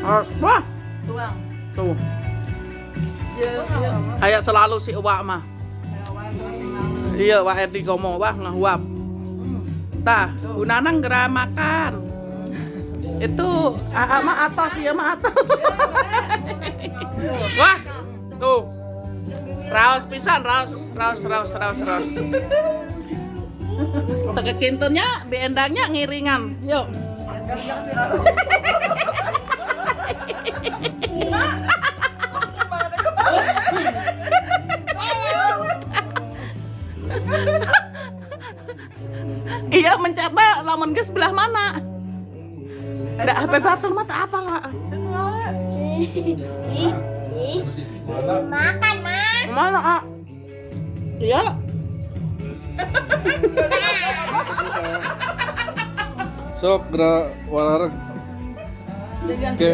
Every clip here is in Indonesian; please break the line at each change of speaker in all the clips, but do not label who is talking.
Wah,
Tuang.
tuh.
Iya.
Kayak selalu si Wak mah. Iya, Wak Edi ngomong, wah ngahuap. Tah, Gunanang gera makan. Itu mah atas ya mah atas. Wah, tuh. Raos pisan, raos. Teke kintunnya, beendangnya ngiringan. Yuk. Iya mencoba lamun geus belah mana? Ada HP batul mata apa lah?
Makan, Ma.
Mana ah? Iya.
Sok gerak walarang. Oke.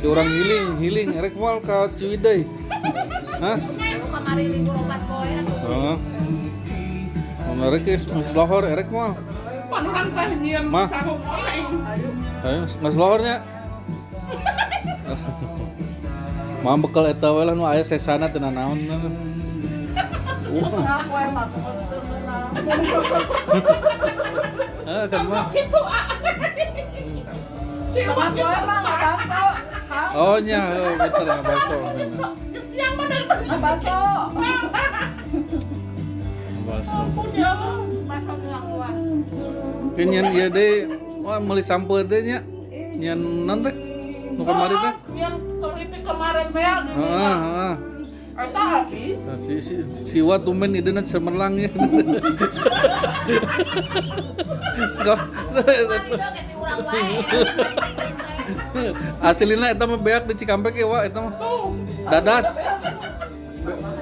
Di orang healing, erek moal ka Ciwidey. Hah?
Kamari minggu 4 poe atuh.
Heeh. Erek geus lohor erek moal.
Pan urang teh nyieun
Mah.
sahu poe.
Ayo geus lohornya. Mah bekal eta we lah nu aya sesana teu nanaon.
Aku emang
Ah, kan mah.
Gitu ah. Si Wak
Aku emang bakso.
Oh nya, bener ya bakso.
geus yang mana?
Bakso.
Bakso.
Punya
Bakso kuah.
Pinyen ieu deui, wah meuli sampeur deui nya. Nyen naon teh? Nu kamari teh?
yang kelipik kemarin bea gini.
Heeh.
Eta habis.
Nah, si Wa tumen ideuna cemerlang ya. Kok aslina eta mah beak di Cikampek ya Wa eta mah. Dadas.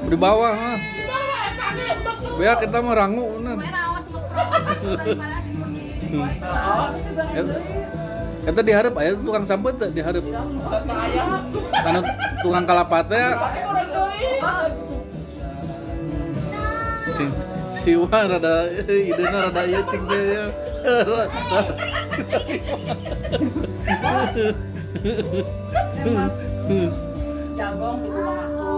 Di bawah mah. Beak eta mah rangu bener. Eta dihareup aya tukang sampeu teh dihareup. Kana tukang kalapa teh si Wa rada ideuna rada ieu cing teh ya.
Jagong di rumah aku.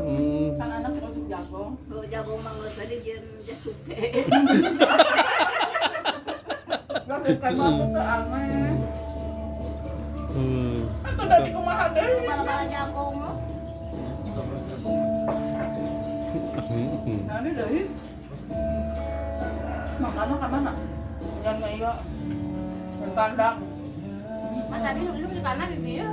Hmm.
Kan anak masuk jagong.
Jagung mangga tadi jeung jasuke.
Gak bukan mampu ke aneh.
Itu dari kumaha deui.
Bala-bala jagung lo.
Nah ini dari makanan ke mana?
Yang iya. Kandang.
Mas tadi lu di kanan ini ya.